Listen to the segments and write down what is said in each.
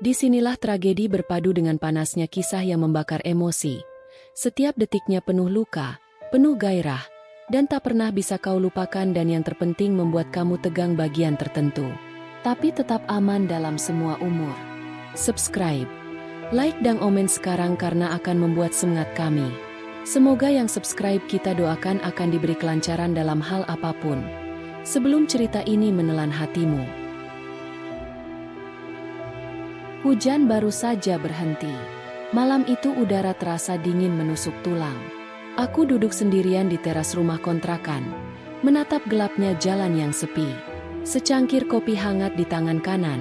Disinilah tragedi berpadu dengan panasnya kisah yang membakar emosi. Setiap detiknya penuh luka, penuh gairah, dan tak pernah bisa kau lupakan dan yang terpenting membuat kamu tegang bagian tertentu. Tapi tetap aman dalam semua umur. Subscribe, like dan komen sekarang karena akan membuat semangat kami. Semoga yang subscribe kita doakan akan diberi kelancaran dalam hal apapun. Sebelum cerita ini menelan hatimu. Hujan baru saja berhenti. Malam itu udara terasa dingin menusuk tulang. Aku duduk sendirian di teras rumah kontrakan, menatap gelapnya jalan yang sepi. Secangkir kopi hangat di tangan kanan,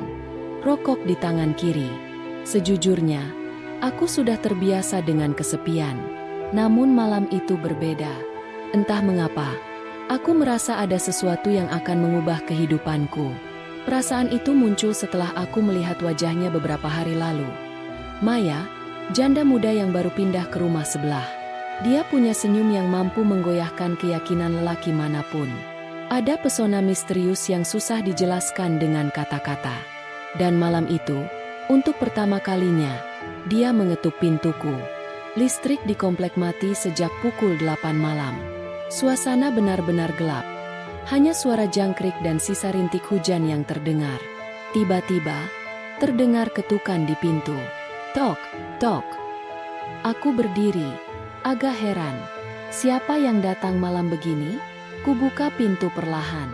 rokok di tangan kiri. Sejujurnya, aku sudah terbiasa dengan kesepian. Namun malam itu berbeda. Entah mengapa, aku merasa ada sesuatu yang akan mengubah kehidupanku. Perasaan itu muncul setelah aku melihat wajahnya beberapa hari lalu. Maya, janda muda yang baru pindah ke rumah sebelah. Dia punya senyum yang mampu menggoyahkan keyakinan lelaki manapun. Ada pesona misterius yang susah dijelaskan dengan kata-kata. Dan malam itu, untuk pertama kalinya, dia mengetuk pintuku. Listrik di komplek mati sejak pukul 8 malam. Suasana benar-benar gelap. Hanya suara jangkrik dan sisa rintik hujan yang terdengar. Tiba-tiba, terdengar ketukan di pintu. Tok, tok. Aku berdiri, agak heran. Siapa yang datang malam begini? Kubuka pintu perlahan.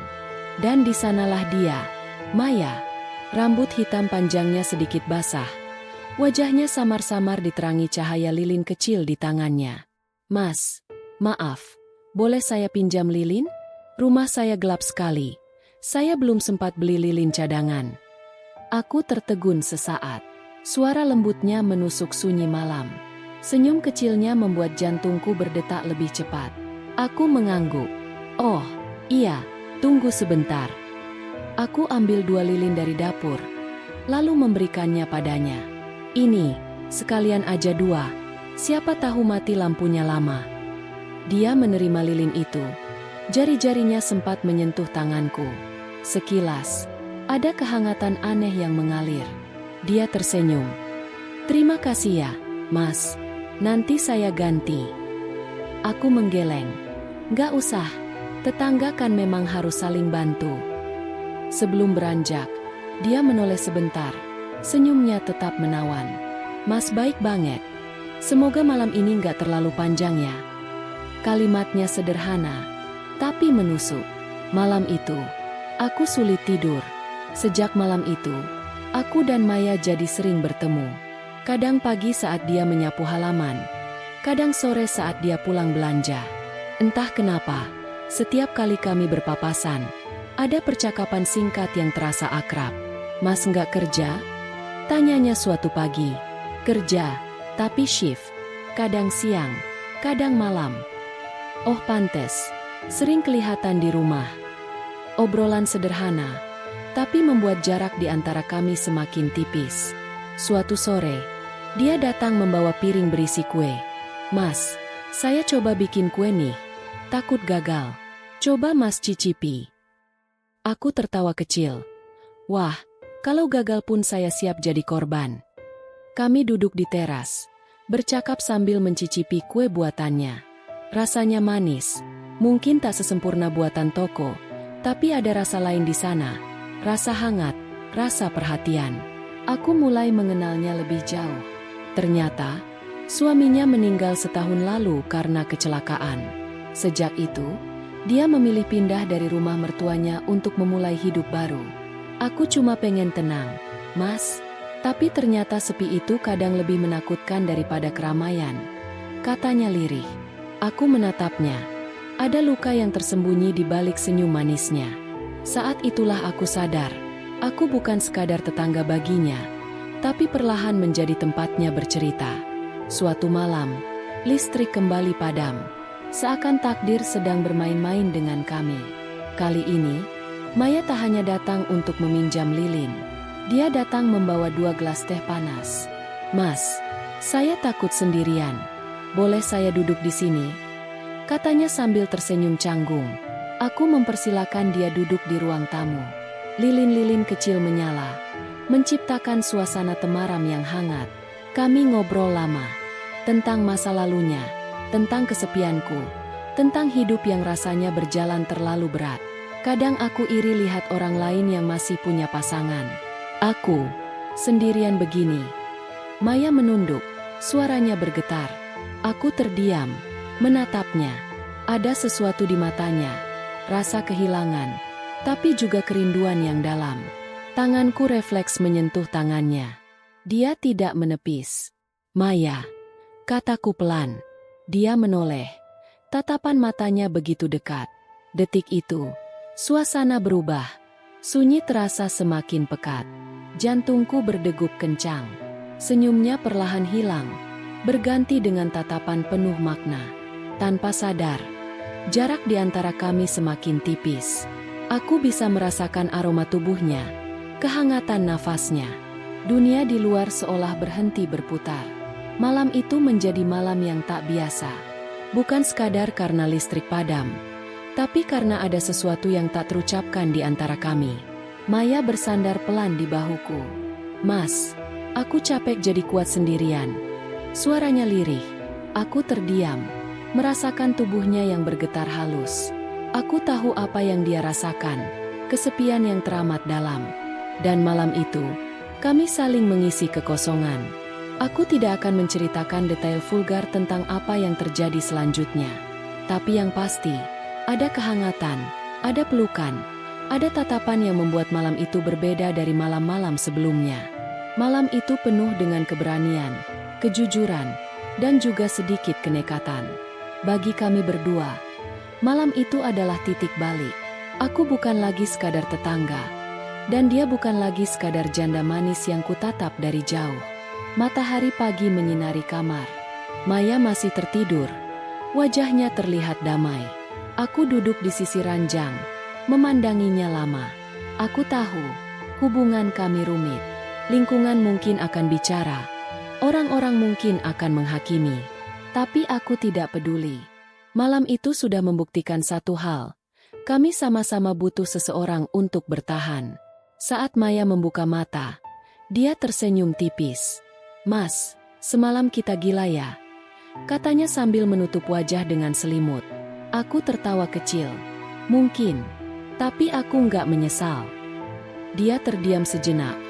Dan di sanalah dia, Maya. Rambut hitam panjangnya sedikit basah. Wajahnya samar-samar diterangi cahaya lilin kecil di tangannya. Mas, maaf, boleh saya pinjam lilin? Rumah saya gelap sekali. Saya belum sempat beli lilin cadangan. Aku tertegun sesaat. Suara lembutnya menusuk sunyi malam. Senyum kecilnya membuat jantungku berdetak lebih cepat. Aku mengangguk. Oh, iya, tunggu sebentar. Aku ambil 2 lilin dari dapur, lalu memberikannya padanya. Ini, sekalian aja 2. Siapa tahu mati lampunya lama. Dia menerima lilin itu. Jari-jarinya sempat menyentuh tanganku. Sekilas, ada kehangatan aneh yang mengalir. Dia tersenyum. Terima kasih ya, Mas. Nanti saya ganti. Aku menggeleng. Gak usah, tetangga kan memang harus saling bantu. Sebelum beranjak, dia menoleh sebentar. Senyumnya tetap menawan. Mas baik banget. Semoga malam ini gak terlalu panjang ya. Kalimatnya sederhana, tapi menusuk. Malam itu, aku sulit tidur. Sejak malam itu, aku dan Maya jadi sering bertemu. Kadang pagi saat dia menyapu halaman, kadang sore saat dia pulang belanja. Entah kenapa, setiap kali kami berpapasan, ada percakapan singkat yang terasa akrab. Mas nggak kerja? Tanyanya suatu pagi. Kerja, tapi shift. Kadang siang, kadang malam. Oh pantes. Sering kelihatan di rumah. Obrolan sederhana, tapi membuat jarak di antara kami semakin tipis. Suatu sore, dia datang membawa piring berisi kue. Mas, saya coba bikin kue nih. Takut gagal. Coba Mas cicipi. Aku tertawa kecil. Wah, kalau gagal pun saya siap jadi korban. Kami duduk di teras, bercakap sambil mencicipi kue buatannya. Rasanya manis. Mungkin tak sesempurna buatan toko, tapi ada rasa lain di sana. Rasa hangat, rasa perhatian. Aku mulai mengenalnya lebih jauh. Ternyata, suaminya meninggal setahun lalu karena kecelakaan. Sejak itu, dia memilih pindah dari rumah mertuanya untuk memulai hidup baru. Aku cuma pengen tenang, Mas. Tapi ternyata sepi itu kadang lebih menakutkan daripada keramaian. Katanya lirih. Aku menatapnya. Ada luka yang tersembunyi di balik senyum manisnya. Saat itulah aku sadar, aku bukan sekadar tetangga baginya, tapi perlahan menjadi tempatnya bercerita. Suatu malam, listrik kembali padam. Seakan takdir sedang bermain-main dengan kami. Kali ini, Maya tak hanya datang untuk meminjam lilin. Dia datang membawa 2 gelas teh panas. Mas, saya takut sendirian. Boleh saya duduk di sini? Katanya sambil tersenyum canggung. Aku mempersilakan dia duduk di ruang tamu. Lilin-lilin kecil menyala. menciptakan suasana temaram yang hangat. Kami ngobrol lama tentang masa lalunya, tentang kesepianku, tentang hidup yang rasanya berjalan terlalu berat. Kadang aku iri lihat orang lain yang masih punya pasangan. Aku sendirian begini. Maya menunduk, suaranya bergetar. Aku terdiam, menatapnya. Ada sesuatu di matanya, rasa kehilangan, tapi juga kerinduan yang dalam. Tanganku refleks menyentuh tangannya. Dia tidak menepis. Maya, kataku pelan. Dia menoleh. Tatapan matanya begitu dekat. Detik itu, suasana berubah. Sunyi terasa semakin pekat. Jantungku berdegup kencang. Senyumnya perlahan hilang, berganti dengan tatapan penuh makna. Tanpa sadar, jarak di antara kami semakin tipis. Aku bisa merasakan aroma tubuhnya, kehangatan nafasnya. Dunia di luar seolah berhenti berputar. Malam itu menjadi malam yang tak biasa. Bukan sekadar karena listrik padam, tapi karena ada sesuatu yang tak terucapkan di antara kami. Maya bersandar pelan di bahuku. Mas, aku capek jadi kuat sendirian. Suaranya lirih. Aku terdiam, merasakan tubuhnya yang bergetar halus. Aku tahu apa yang dia rasakan, kesepian yang teramat dalam. Dan malam itu, kami saling mengisi kekosongan. Aku tidak akan menceritakan detail vulgar tentang apa yang terjadi selanjutnya. Tapi yang pasti, ada kehangatan, ada pelukan, ada tatapan yang membuat malam itu berbeda dari malam-malam sebelumnya. Malam itu penuh dengan keberanian, kejujuran, dan juga sedikit kenekatan. Bagi kami berdua, malam itu adalah titik balik. Aku bukan lagi sekadar tetangga, dan dia bukan lagi sekadar janda manis yang kutatap dari jauh. Matahari pagi menyinari kamar. Maya masih tertidur. Wajahnya terlihat damai. Aku duduk di sisi ranjang, memandanginya lama. Aku tahu, hubungan kami rumit. Lingkungan mungkin akan bicara. Orang-orang mungkin akan menghakimi. Tapi aku tidak peduli. Malam itu sudah membuktikan satu hal. Kami sama-sama butuh seseorang untuk bertahan. Saat Maya membuka mata, dia tersenyum tipis. Mas, semalam kita gila ya? Katanya sambil menutup wajah dengan selimut. Aku tertawa kecil. Mungkin, tapi aku nggak menyesal. Dia terdiam sejenak,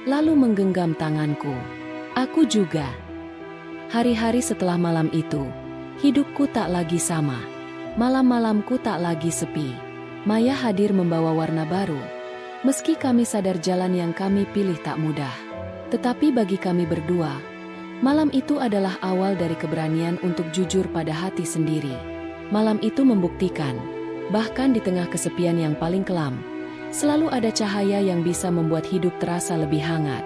lalu menggenggam tanganku. Aku juga. Hari-hari setelah malam itu, hidupku tak lagi sama. Malam-malamku tak lagi sepi. Maya hadir membawa warna baru. Meski kami sadar jalan yang kami pilih tak mudah. Tetapi bagi kami berdua, malam itu adalah awal dari keberanian untuk jujur pada hati sendiri. Malam itu membuktikan, bahkan di tengah kesepian yang paling kelam, selalu ada cahaya yang bisa membuat hidup terasa lebih hangat.